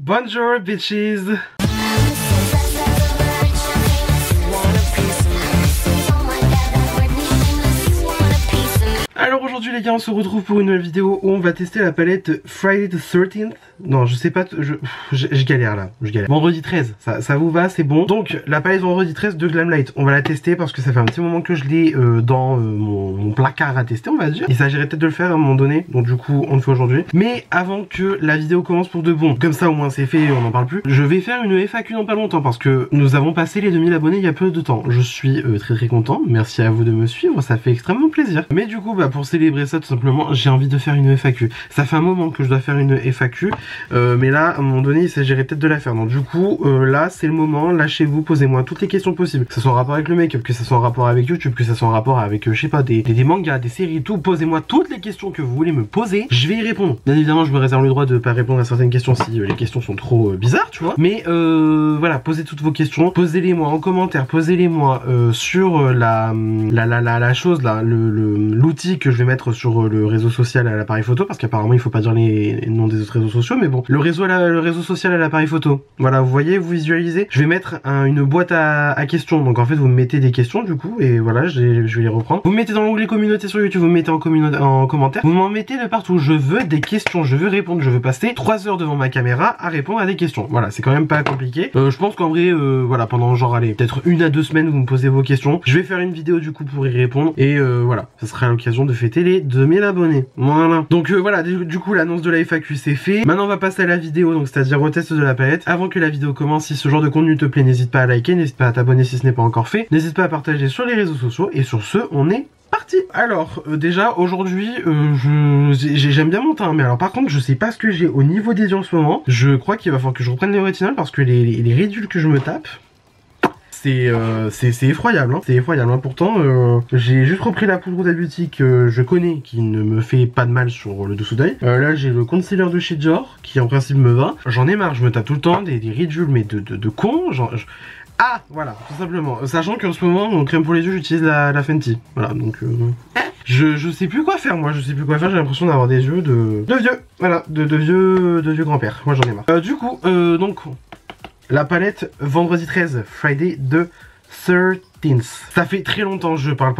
Bonjour bitches. Alors aujourd'hui les gars, on se retrouve pour une nouvelle vidéo où on va tester la palette Friday the 13th. Non, je sais pas, je galère là, je galère. Vendredi 13, ça vous va, c'est bon. Donc la palette Vendredi 13 de Glamlight, on va la tester parce que ça fait un petit moment que je l'ai dans mon placard à tester, on va dire. Il s'agirait peut-être de le faire à un moment donné, donc du coup on le fait aujourd'hui. Mais avant que la vidéo commence pour de bon, comme ça au moins c'est fait, on n'en parle plus, je vais faire une FAQ dans pas longtemps parce que nous avons passé les 2000 abonnés il y a peu de temps. Je suis très content, merci à vous de me suivre, ça fait extrêmement plaisir. Mais du coup, pour célébrer ça tout simplement, j'ai envie de faire une FAQ. Ça fait un moment que je dois faire une FAQ, mais là à un moment donné il s'agirait peut-être de la faire. Donc du coup là c'est le moment, lâchez-vous, posez-moi toutes les questions possibles, que ça soit en rapport avec le make-up, que ça soit en rapport avec YouTube, que ça soit en rapport avec je sais pas des mangas, des séries, tout. Posez-moi toutes les questions que vous voulez me poser, je vais y répondre. Bien évidemment je me réserve le droit de pas répondre à certaines questions si les questions sont trop bizarres, tu vois. Mais voilà, posez toutes vos questions, posez-les moi en commentaire, posez-les moi sur la chose là, l'outil que je vais mettre sur le réseau social à l'appareil photo, parce qu'apparemment il faut pas dire les noms des autres réseaux sociaux, mais bon, le réseau social à l'appareil photo. Voilà, vous voyez, vous visualisez. Je vais mettre une boîte à questions, donc en fait vous me mettez des questions du coup, et voilà, je vais les reprendre. Vous me mettez dans l'onglet communauté sur YouTube, vous me mettez en commentaire, vous m'en mettez de partout. Je veux des questions, je veux répondre, je veux passer 3 heures devant ma caméra à répondre à des questions. Voilà, c'est quand même pas compliqué. Je pense qu'en vrai, voilà, pendant genre, allez, peut-être 1 à 2 semaines, vous me posez vos questions. Je vais faire une vidéo du coup pour y répondre, et voilà, ça sera l'occasion de fêter les 2000 abonnés. Voilà. Donc voilà, du coup l'annonce de la FAQ c'est fait. Maintenant on va passer à la vidéo, donc c'est-à-dire au test de la palette. Avant que la vidéo commence, si ce genre de contenu te plaît, n'hésite pas à liker, n'hésite pas à t'abonner si ce n'est pas encore fait, n'hésite pas à partager sur les réseaux sociaux, et sur ce, on est parti. Alors déjà aujourd'hui j'aime bien mon teint, mais alors par contre je sais pas ce que j'ai au niveau des yeux en ce moment. Je crois qu'il va falloir que je reprenne les rétinol parce que les ridules que je me tape, c'est effroyable, hein. C'est effroyable, hein. Pourtant j'ai juste repris la poudre Huda Beauty que je connais, qui ne me fait pas de mal sur le dessous d'œil. Là j'ai le concealer de chez Dior qui en principe me va. J'en ai marre, je me tape tout le temps des ridules mais de con, genre ah voilà, tout simplement. Sachant qu'en ce moment en crème pour les yeux j'utilise la Fenty. Voilà, donc je sais plus quoi faire, moi je sais plus quoi faire, j'ai l'impression d'avoir des yeux de vieux, voilà, de vieux grand-père. Moi j'en ai marre. Du coup donc la palette Vendredi 13, Friday the 13th. Ça fait très longtemps, je parle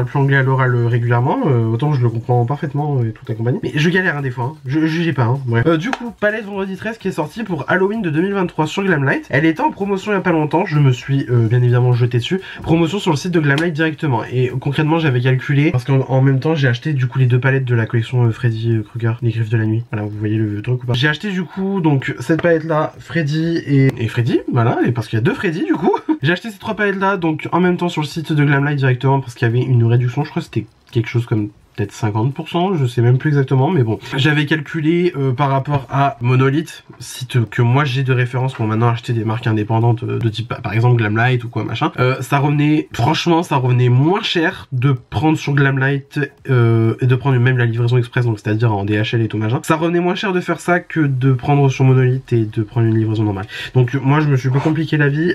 plus anglais à l'oral régulièrement, autant je le comprends parfaitement et tout la compagnie. Mais je galère hein, des fois, hein. Je jugez pas, hein. Bref. Du coup, palette Vendredi 13 qui est sortie pour Halloween de 2023 sur Glamlight. Elle était en promotion il y a pas longtemps, je me suis bien évidemment jeté dessus. Promotion sur le site de Glamlight directement. Et concrètement j'avais calculé, parce qu'en même temps j'ai acheté du coup les 2 palettes de la collection Freddy Krueger, les griffes de la nuit. Voilà, vous voyez le truc ou pas. J'ai acheté du coup donc cette palette là, Freddy et Freddy, voilà, et parce qu'il y a 2 Freddy du coup. J'ai acheté ces 3 palettes là donc en même temps sur le site de Glamlight directement parce qu'il y avait une réduction, je crois que c'était quelque chose comme peut-être 50%, je sais même plus exactement, mais bon. J'avais calculé par rapport à Monolith, site que moi j'ai de référence pour maintenant acheter des marques indépendantes de type par exemple Glamlight ou quoi machin. Ça revenait, franchement ça revenait moins cher de prendre sur Glamlight et de prendre même la livraison express, donc c'est-à-dire en DHL et tout machin. Ça revenait moins cher de faire ça que de prendre sur Monolith et de prendre une livraison normale. Donc moi je me suis pas compliqué la vie,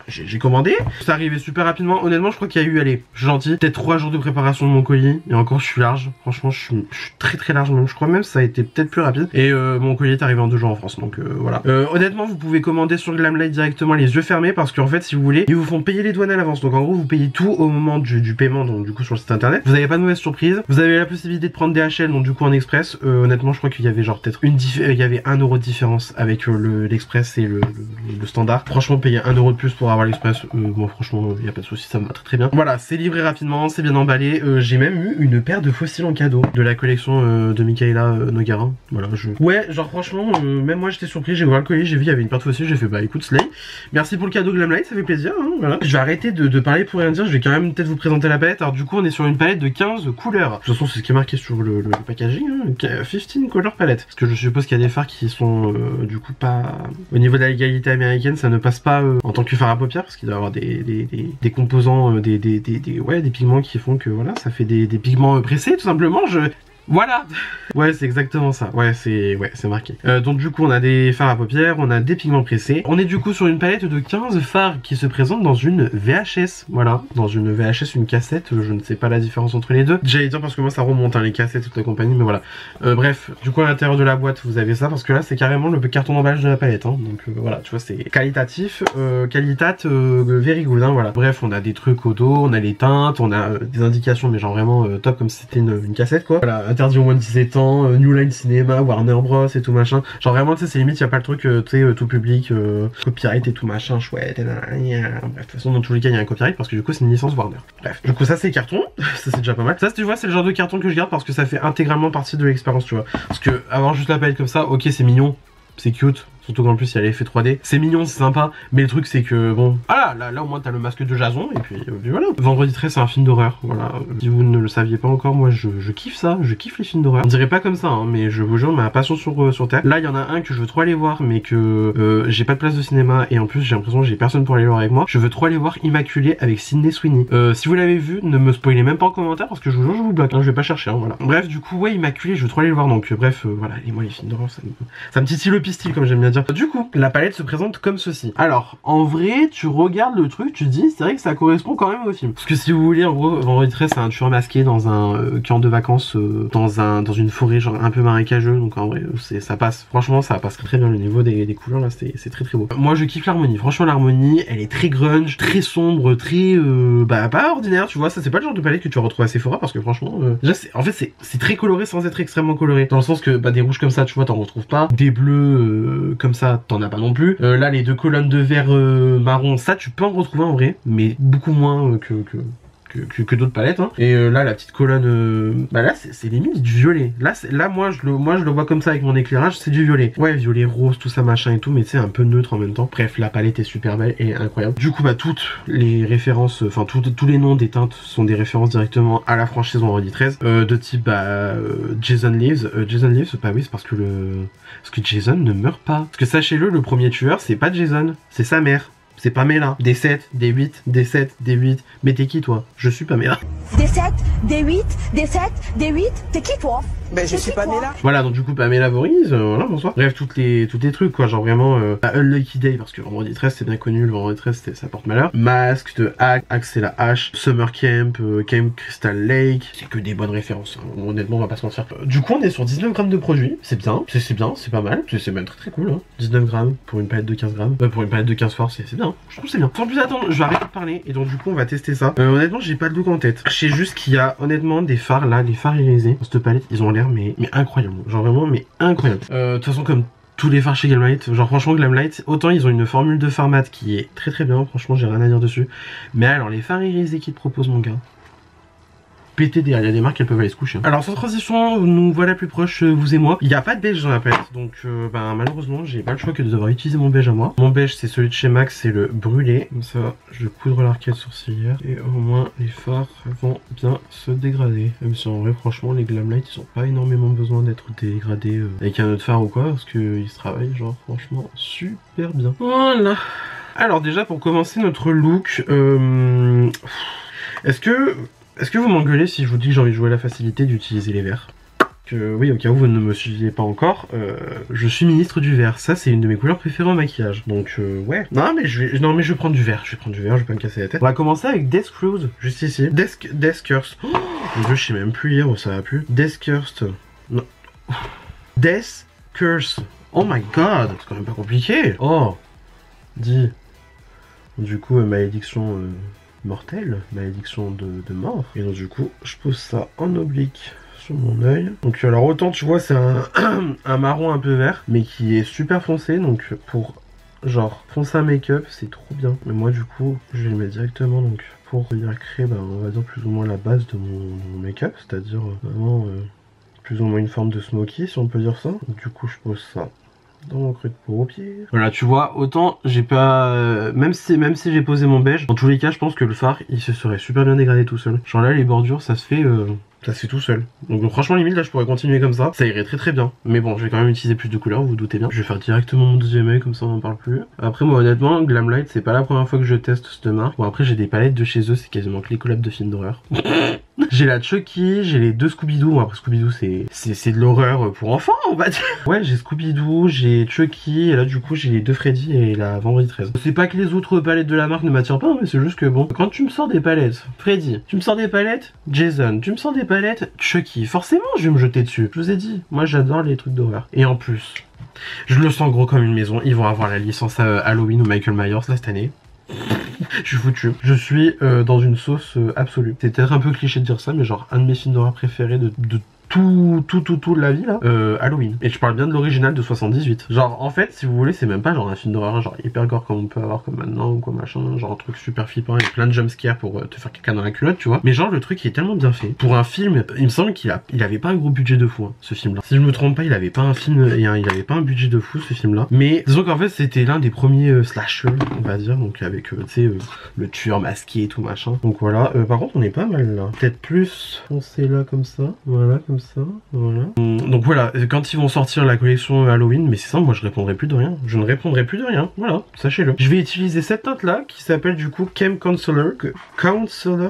j'ai commandé, ça arrivait super rapidement. Honnêtement je crois qu'il y a eu, allez, je suis gentil, peut-être 3 jours de préparation de mon colis, et encore je suis large, franchement je suis très large même, je crois même que ça a été peut-être plus rapide, et mon colis est arrivé en 2 jours en France, donc voilà. Honnêtement vous pouvez commander sur Glamlight directement les yeux fermés, parce qu'en fait si vous voulez ils vous font payer les douanes à l'avance, donc en gros vous payez tout au moment du paiement, donc du coup sur le site internet vous avez pas de mauvaise surprise, vous avez la possibilité de prendre DHL, donc du coup en express. Honnêtement je crois qu'il y avait genre peut-être il y avait 1 euro de différence avec l'express et le standard. Franchement payer 1 euro de plus pour avoir l'express, bon franchement il y a pas de souci, ça me va très bien. Voilà, c'est livré rapidement, c'est bien emballé. J'ai même eu une paire de fossiles en cadeau de la collection de Michaela Nogara. Voilà, ouais, genre franchement, même moi j'étais surpris, j'ai ouvert le colis, j'ai vu il y avait une paire de fossiles, j'ai fait bah écoute Slay, merci pour le cadeau Glamlight, ça fait plaisir, hein, voilà. Je vais arrêter de parler pour rien dire, je vais quand même peut-être vous présenter la palette. Alors du coup on est sur une palette de 15 couleurs. De toute façon c'est ce qui est marqué sur le packaging, hein, 15 color palette. Parce que je suppose qu'il y a des fards qui sont du coup pas... Au niveau de la légalité américaine, ça ne passe pas en tant que fard à paupières, parce qu'il doit y avoir des composants, des pigments qui font que voilà, ça fait des pigments pressés tout simplement. Voilà. Ouais, c'est exactement ça. Ouais, c'est marqué. Donc du coup, on a des fards à paupières, on a des pigments pressés. On est du coup sur une palette de 15 fards qui se présentent dans une VHS. Voilà, dans une VHS, une cassette. Je ne sais pas la différence entre les deux. J'allais dire parce que moi ça remonte, hein, les cassettes, toute la compagnie, mais voilà. Bref, du coup à l'intérieur de la boîte, vous avez ça parce que là, c'est carrément le carton d'emballage de la palette. Hein. Donc voilà, tu vois, c'est qualitatif, very good. Hein, voilà. Bref, on a des trucs au dos, on a les teintes, on a des indications, mais genre vraiment top comme si c'était une cassette quoi. Voilà, interdit au moins de 17 ans, New Line Cinema, Warner Bros et tout machin. Genre vraiment, tu sais, c'est limite, y a pas le truc, tu sais, tout public, copyright et tout machin, chouette. Bref, de toute façon, dans tous les cas, il y a un copyright parce que du coup, c'est une licence Warner. Bref, du coup, ça c'est carton, ça c'est déjà pas mal. Ça, tu vois, c'est le genre de carton que je garde parce que ça fait intégralement partie de l'expérience, tu vois. Parce que avoir juste la palette comme ça, ok, c'est mignon, c'est cute. Surtout qu'en plus il y a l'effet 3D. C'est mignon, c'est sympa. Mais le truc c'est que bon. Ah là au moins t'as le masque de Jason. Et puis voilà. Vendredi 13 c'est un film d'horreur. Voilà. Si vous ne le saviez pas encore, moi je kiffe ça. Je kiffe les films d'horreur. On dirait pas comme ça, hein, mais je vous jure, ma passion sur Terre. Là il y en a un que je veux trop aller voir, mais que j'ai pas de place de cinéma. Et en plus j'ai l'impression que j'ai personne pour aller le voir avec moi. Je veux trop aller voir Immaculé avec Sydney Sweeney. Si vous l'avez vu, ne me spoilez même pas en commentaire parce que je vous jure, je vous bloque. Hein, je vais pas chercher. Hein, voilà. Bref, du coup, ouais, Immaculé, je veux trop aller le voir. Donc bref, voilà. Et moi les films d'horreur, ça me titille le pistil comme j'aime bien dire. Du coup, la palette se présente comme ceci. Alors, en vrai, tu regardes le truc, tu te dis, c'est vrai que ça correspond quand même au film. Parce que si vous voulez, en gros, Vendredi 13, c'est un tueur masqué dans un camp de vacances, dans une forêt genre un peu marécageuse. Donc en vrai, ça passe. Franchement, ça passe très bien. Le niveau des couleurs là, c'est très très beau. Moi, je kiffe l'harmonie. Franchement, l'harmonie, elle est très grunge, très sombre, très pas ordinaire. Tu vois, ça c'est pas le genre de palette que tu vas retrouver à Sephora parce que franchement, déjà, en fait, c'est très coloré sans être extrêmement coloré. Dans le sens que des rouges comme ça, tu vois, t'en retrouves pas. Des bleus comme ça, t'en as pas non plus. Là, les deux colonnes de vert marron, ça tu peux en retrouver en vrai, mais beaucoup moins que d'autres palettes. Hein. Et là, la petite colonne, là, c'est limite du violet. Là, moi, je le vois comme ça avec mon éclairage, c'est du violet. Ouais, violet, rose, tout ça, machin et tout, mais c'est un peu neutre en même temps. Bref, la palette est super belle et incroyable. Du coup, toutes les références, enfin, tous les noms des teintes sont des références directement à la franchise Vendredi 13, de type, Jason Lives. Jason Lives, oui, c'est parce que Jason ne meurt pas. Parce que sachez-le, le premier tueur, c'est pas Jason, c'est sa mère. C'est Pamela. Des 7, des 8, des 7, des 8. Mais t'es qui toi? Je suis Pamela. Des 7, des 8, des 7, des 8. T'es qui toi? Ben je suis Pamela. Voilà, donc du coup Pamela Voorhees, voilà, bonsoir. Bref, toutes les trucs quoi, genre vraiment Unlucky Day, parce que Vendredi 13 c'est bien connu, le Vendredi 13 ça porte malheur. Mask de Axe c'est la hache. Summer Camp, Camp Crystal Lake, c'est que des bonnes références, hein. Honnêtement on va pas se mentir. Du coup on est sur 19 grammes de produit, c'est bien, c'est pas mal, c'est même très cool, hein. 19 grammes pour une palette de 15 grammes, pour une palette de 15 forces, c'est bien, je trouve c'est bien. Sans plus attendre, je vais arrêter de parler, et donc du coup on va tester ça. Honnêtement j'ai pas le look en tête, je sais juste qu'il y a honnêtement des fards là, les fards irisés dans cette palette, ils ont l'air mais incroyable, genre vraiment mais incroyable. De toute façon comme tous les fards chez Glamlight, genre franchement Glamlight, autant ils ont une formule de fard mat qui est très très bien, franchement j'ai rien à dire dessus, mais alors les fards irisés qu'ils te proposent mon gars, PTD, il y a des marques, elles peuvent aller se coucher. Alors sans transition, nous voilà plus proches, vous et moi. Il n'y a pas de beige dans la palette, donc malheureusement j'ai pas le choix que de devoir utiliser mon beige à moi. Mon beige c'est celui de chez MAC, c'est le brûlé. Comme ça, je poudre l'arcade sourcilière et au moins les fards vont bien se dégrader. Même si en vrai franchement les Glamlight ils ont pas énormément besoin d'être dégradés avec un autre fard ou quoi, parce qu'ils se travaillent genre franchement super bien. Voilà. Alors déjà pour commencer notre look, est-ce que vous m'engueulez si je vous dis que j'ai envie de jouer à la facilité d'utiliser les verts? Oui, au cas où vous ne me suiviez pas encore, je suis ministre du vert. Ça, c'est une de mes couleurs préférées en maquillage. Donc, ouais. Non, mais je vais prendre du vert. Je vais pas me casser la tête. On va commencer avec Death Cruise, juste ici. Death Curse. Oh, mon dieu, je sais même plus hier où ça va plus. Death Curse. Non. Death Curse. Oh my god, c'est quand même pas compliqué. Oh. Dis. Du coup, malédiction mortelle, malédiction de mort. Et donc du coup, je pose ça en oblique sur mon œil. Donc alors autant tu vois c'est un marron un peu vert, mais qui est super foncé, donc pour genre foncer un make-up c'est trop bien. Mais moi du coup je vais le mettre directement donc pour venir créer on va dire plus ou moins la base de mon make-up, c'est-à-dire vraiment plus ou moins une forme de smoky si on peut dire ça. Donc, du coup je pose ça dans mon creux de paupière. Voilà, tu vois, autant j'ai pas... même si j'ai posé mon beige, dans tous les cas, je pense que le fard, il se serait super bien dégradé tout seul. Genre là, les bordures, ça se fait Ça se fait tout seul. Donc franchement limite là je pourrais continuer comme ça irait très très bien. Mais bon, je vais quand même utiliser plus de couleurs, vous vous doutez bien. Je vais faire directement mon deuxième œil, comme ça on n'en parle plus. Après moi honnêtement, Glamlight c'est pas la première fois que je teste cette marque. Bon après j'ai des palettes de chez eux, c'est quasiment que les collabs de films d'horreur. J'ai la Chucky, j'ai les deux Scooby-Doo. Bon, après Scooby-Doo c'est de l'horreur pour enfants on va dire. Ouais, j'ai Scooby-Doo, j'ai Chucky, et là du coup j'ai les deux Freddy et la Vendredi 13. C'est pas que les autres palettes de la marque ne m'attirent pas, mais c'est juste que bon, quand tu me sors des palettes Freddy, tu me sors des palettes Jason, tu me sors des palettes Chucky, forcément je vais me jeter dessus. Je vous ai dit, moi j'adore les trucs d'horreur. Et en plus, je le sens gros comme une maison, ils vont avoir la licence Halloween ou Michael Myers là cette année. Je suis foutu. Je suis dans une sauce absolue. C'est peut-être un peu cliché de dire ça, mais genre un de mes films d'horreur préférés de tout de la vie là, Halloween. Et je parle bien de l'original de 78. Genre en fait si vous voulez c'est même pas genre un film d'horreur genre hyper gore comme on peut avoir comme maintenant ou quoi machin, genre un truc super flippant avec plein de jumpscares pour te faire quelqu'un dans la culotte tu vois. Mais genre le truc il est tellement bien fait. Pour un film, il me semble qu'il avait pas un gros budget de fou hein, ce film là. Si je me trompe pas il avait pas un film, il avait pas un budget de fou ce film là. Mais disons qu'en fait c'était l'un des premiers slashers on va dire, donc avec tu sais le tueur masqué et tout machin. Donc voilà, par contre on est pas mal là. Peut-être plus foncé là comme ça, voilà comme ça, voilà. Donc voilà, quand ils vont sortir la collection Halloween, mais c'est simple, moi je répondrai plus de rien. Je ne répondrai plus de rien, voilà, sachez-le. Je vais utiliser cette teinte là, qui s'appelle du coup Chem Counselor.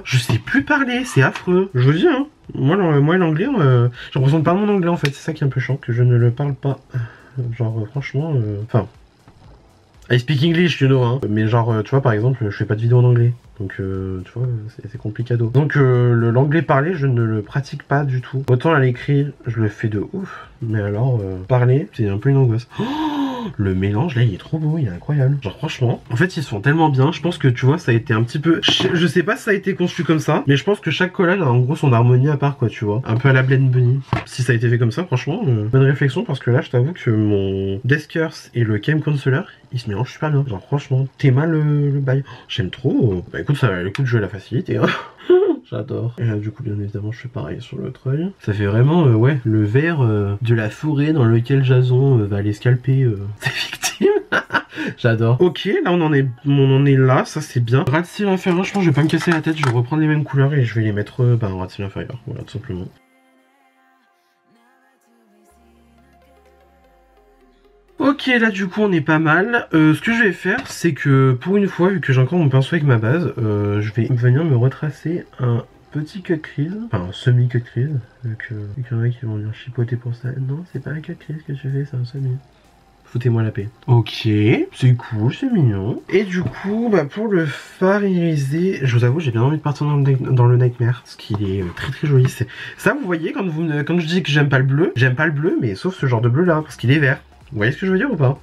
Je sais plus parler, c'est affreux. Je vous dis hein, moi l'anglais, j'ai l'impression de parler mon anglais en fait, c'est ça qui est un peu chiant, que je ne le parle pas. Genre franchement, enfin... I speak English, you know, hein. Mais genre, tu vois, par exemple, je fais pas de vidéo en anglais. Donc, tu vois, c'est complicado. Donc, l'anglais parlé, je ne le pratique pas du tout. Autant à l'écrit, je le fais de ouf. Mais alors, parler, c'est un peu une angoisse. Oh, le mélange, là, il est trop beau, il est incroyable. Genre, franchement, en fait, ils sont tellement bien. Je pense que, tu vois, ça a été un petit peu... Je sais pas si ça a été conçu comme ça, mais je pense que chaque collage a en gros son harmonie à part, quoi, tu vois. Un peu à la Blend Bunny. Si ça a été fait comme ça, franchement, bonne réflexion, parce que là, je t'avoue que mon Deskers et le Chem Counselor, ils se mélangent super bien. Genre, franchement, t'es mal le bail. J'aime trop. Bah, écoute, ça va le coup de jouer à la facilité, hein. J'adore. Et là, du coup, bien évidemment, je fais pareil sur l'autre œil. Ça fait vraiment, ouais, le vert de la forêt dans lequel Jason va aller scalper ses victimes. J'adore. Ok, là, on en est là, ça c'est bien. Ras de cils inférieur, je pense que je vais pas me casser la tête, je vais reprendre les mêmes couleurs et je vais les mettre en ras de cils inférieur. Voilà, tout simplement. Ok, là du coup on est pas mal. Ce que je vais faire, c'est que pour une fois, vu que j'ai encore mon pinceau avec ma base, je vais venir me retracer un petit cut crease, enfin un semi cut crease, vu qu'il y en a qui vont venir chipoter pour ça. Non, c'est pas un cut crease que tu fais, c'est un semi. Foutez-moi la paix. Ok, c'est cool, c'est mignon. Et du coup, bah pour le fard irisé, je vous avoue, j'ai bien envie de partir dans le Nightmare, parce qu'il est très très joli. Ça, vous voyez, quand je dis que j'aime pas le bleu, mais sauf ce genre de bleu là, parce qu'il est vert. Vous voyez ce que je veux dire ou pas?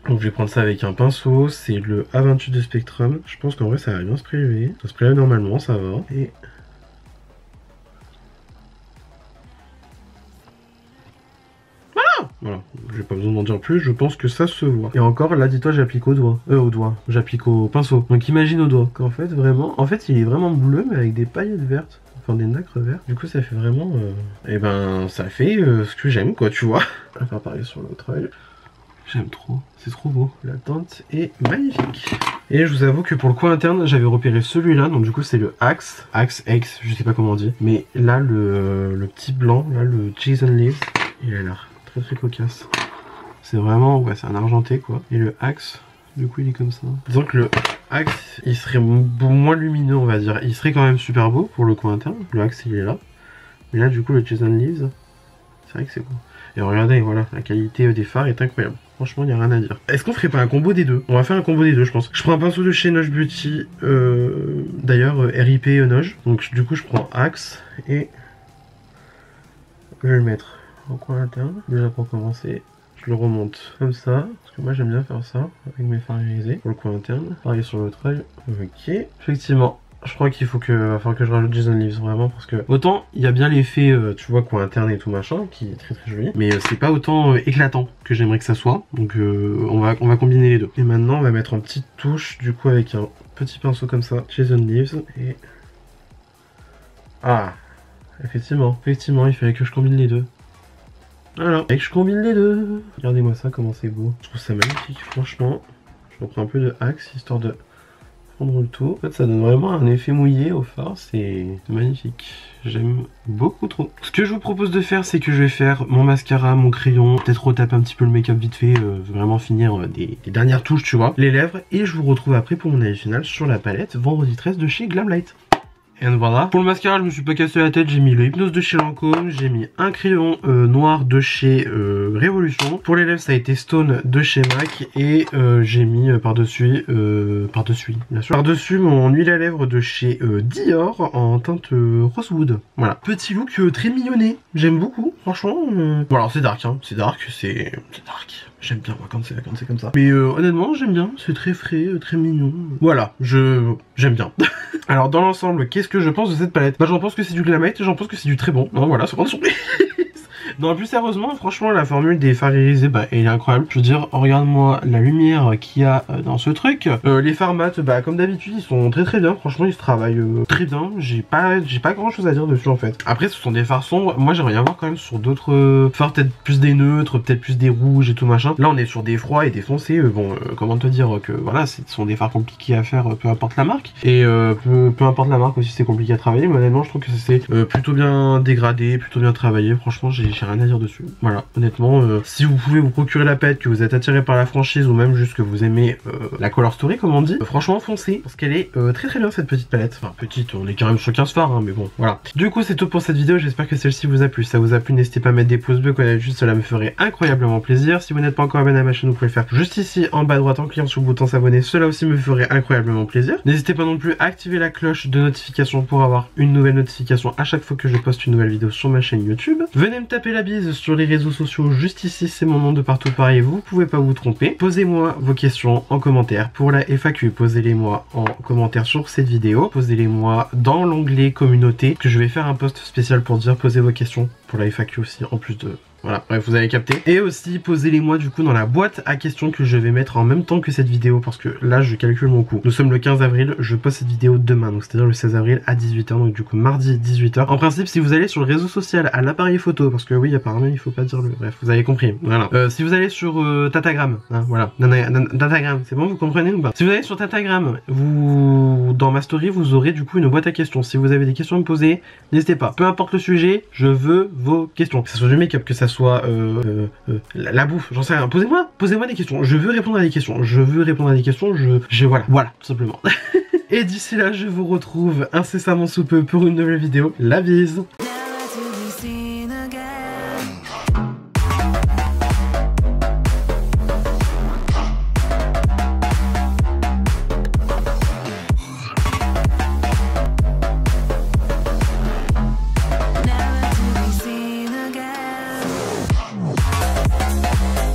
Donc je vais prendre ça avec un pinceau, c'est le A28 de Spectrum. Je pense qu'en vrai ça va bien se prélever. Ça se prélève normalement, ça va. Et... voilà, j'ai pas besoin d'en dire plus, je pense que ça se voit. Et encore, là, dis-toi, j'applique au doigt. J'applique au pinceau. Donc imagine au doigt. Qu'en fait, vraiment, il est vraiment bleu, mais avec des paillettes vertes. Enfin, des nacres vertes. Du coup, ça fait vraiment... Eh ben, ça fait ce que j'aime, quoi, tu vois. On va faire pareil sur l'autre œil. J'aime trop, c'est trop beau. La teinte est magnifique. Et je vous avoue que pour le coin interne, j'avais repéré celui-là. Donc du coup, c'est le Axe X, je sais pas comment on dit. Mais là, le petit blanc, là, le Jason Leaves, il a l'air très très cocasse. C'est vraiment, ouais, c'est un argenté quoi. Et le Axe, du coup, il est comme ça. Disons que le Axe, il serait moins lumineux, on va dire. Il serait quand même super beau pour le coin interne. Le Axe, il est là. Mais là, du coup, le Jason Leaves, c'est vrai que c'est beau. Et regardez, voilà, la qualité des fards est incroyable. Franchement, il n'y a rien à dire. Est-ce qu'on ferait pas un combo des deux? On va faire un combo des deux, je pense. Je prends un pinceau de chez Noge Beauty, d'ailleurs, RIP Noge. Donc, du coup, je prends Axe et je vais le mettre au coin interne. Déjà, pour commencer, je le remonte comme ça. Parce que moi, j'aime bien faire ça avec mes fards irisés pour le coin interne. Pareil sur l'autre œil. Ok. Effectivement. Je crois qu'il faut que je rajoute Jason Leaves vraiment parce que autant il y a bien l'effet tu vois coin interne et tout machin qui est très très joli, mais c'est pas autant éclatant que j'aimerais que ça soit, donc on va combiner les deux. Et maintenant on va mettre en petite touche du coup avec un petit pinceau comme ça, Jason Leaves et... Ah, effectivement il fallait que je combine les deux. Voilà, et que je combine les deux. Regardez-moi ça, comment c'est beau. Je trouve ça magnifique, franchement. Je reprends un peu de Axe histoire de prendre le tout. En fait, ça donne vraiment un effet mouillé au fard, c'est magnifique. J'aime beaucoup trop. Ce que je vous propose de faire, c'est que je vais faire mon mascara, mon crayon, peut-être retaper un petit peu le make-up vite fait, vraiment finir des dernières touches, tu vois, les lèvres, et je vous retrouve après pour mon avis final sur la palette Vendredi 13 de chez Glamlight. Et voilà. Pour le mascara, je me suis pas cassé la tête, j'ai mis le Hypnose de chez Lancôme, j'ai mis un crayon noir de chez Révolution. Pour les lèvres, ça a été Stone de chez MAC et j'ai mis par-dessus bien sûr. Par-dessus mon huile à lèvres de chez Dior en teinte Rosewood. Voilà. Petit look très mignonné, j'aime beaucoup, franchement. Bon alors c'est dark, hein. C'est dark. J'aime bien moi quand c'est comme ça. Mais honnêtement j'aime bien, c'est très frais, très mignon. Voilà, j'aime bien. Alors dans l'ensemble, qu'est-ce que je pense de cette palette? Bah j'en pense que c'est du Glamlight et j'en pense que c'est du très bon. Non voilà, c'est pas surprise. Non, plus sérieusement, franchement, la formule des fards irisés, bah, elle est incroyable. Je veux dire, regarde-moi la lumière qu'il y a dans ce truc. Les fards mat, bah, comme d'habitude, ils sont très bien. Franchement, ils se travaillent très bien. J'ai pas grand chose à dire dessus, en fait. Après, ce sont des fards sombres. Moi, j'aimerais bien voir quand même sur d'autres fards, peut-être plus des neutres, peut-être plus des rouges et tout machin. Là, on est sur des froids et des foncés. Bon, comment te dire que, voilà, ce sont des fards compliqués à faire, peu importe la marque. Et peu importe la marque aussi, c'est compliqué à travailler. Mais honnêtement, je trouve que c'est plutôt bien dégradé, plutôt bien travaillé. Franchement, j'ai rien à dire dessus. Voilà, honnêtement, si vous pouvez vous procurer la palette, que vous êtes attiré par la franchise ou même juste que vous aimez la color story comme on dit, franchement foncez parce qu'elle est très bien cette petite palette. Enfin petite, on est quand même sur 15 fards, hein, mais bon, voilà. Du coup c'est tout pour cette vidéo, j'espère que celle-ci vous a plu. Si ça vous a plu, n'hésitez pas à mettre des pouces bleus comme d'habitude, cela me ferait incroyablement plaisir. Si vous n'êtes pas encore abonné à ma chaîne, vous pouvez le faire juste ici en bas à droite en cliquant sur le bouton s'abonner, cela aussi me ferait incroyablement plaisir. N'hésitez pas non plus à activer la cloche de notification pour avoir une nouvelle notification à chaque fois que je poste une nouvelle vidéo sur ma chaîne YouTube. Venez me taper la bise sur les réseaux sociaux, juste ici c'est mon nom de partout pareil, vous pouvez pas vous tromper. Posez-moi vos questions en commentaire pour la FAQ, posez-les moi en commentaire sur cette vidéo, posez-les moi dans l'onglet communauté, que je vais faire un post spécial pour dire posez vos questions pour la FAQ aussi en plus de... Voilà, bref, vous avez capté. Et aussi, posez-les moi du coup dans la boîte à questions que je vais mettre en même temps que cette vidéo parce que là, je calcule mon coup. Nous sommes le 15 avril, je poste cette vidéo demain, donc c'est-à-dire le 16 avril à 18 h, donc du coup mardi 18 h. En principe, si vous allez sur le réseau social à l'appareil photo, parce que oui, apparemment, il faut pas dire le... Bref, vous avez compris, voilà. Si vous allez sur Tatagram, hein, voilà, Tatagram, c'est bon, vous comprenez ou pas? Si vous allez sur Tatagram, dans ma story, vous aurez du coup une boîte à questions. Si vous avez des questions à me poser, n'hésitez pas. Peu importe le sujet, je veux vos questions. Que ça soit du make-up, que ça soit la bouffe, j'en sais rien. Posez-moi des questions. Je veux répondre à des questions. Voilà, tout simplement. Et d'ici là, je vous retrouve incessamment sous peu pour une nouvelle vidéo. La bise.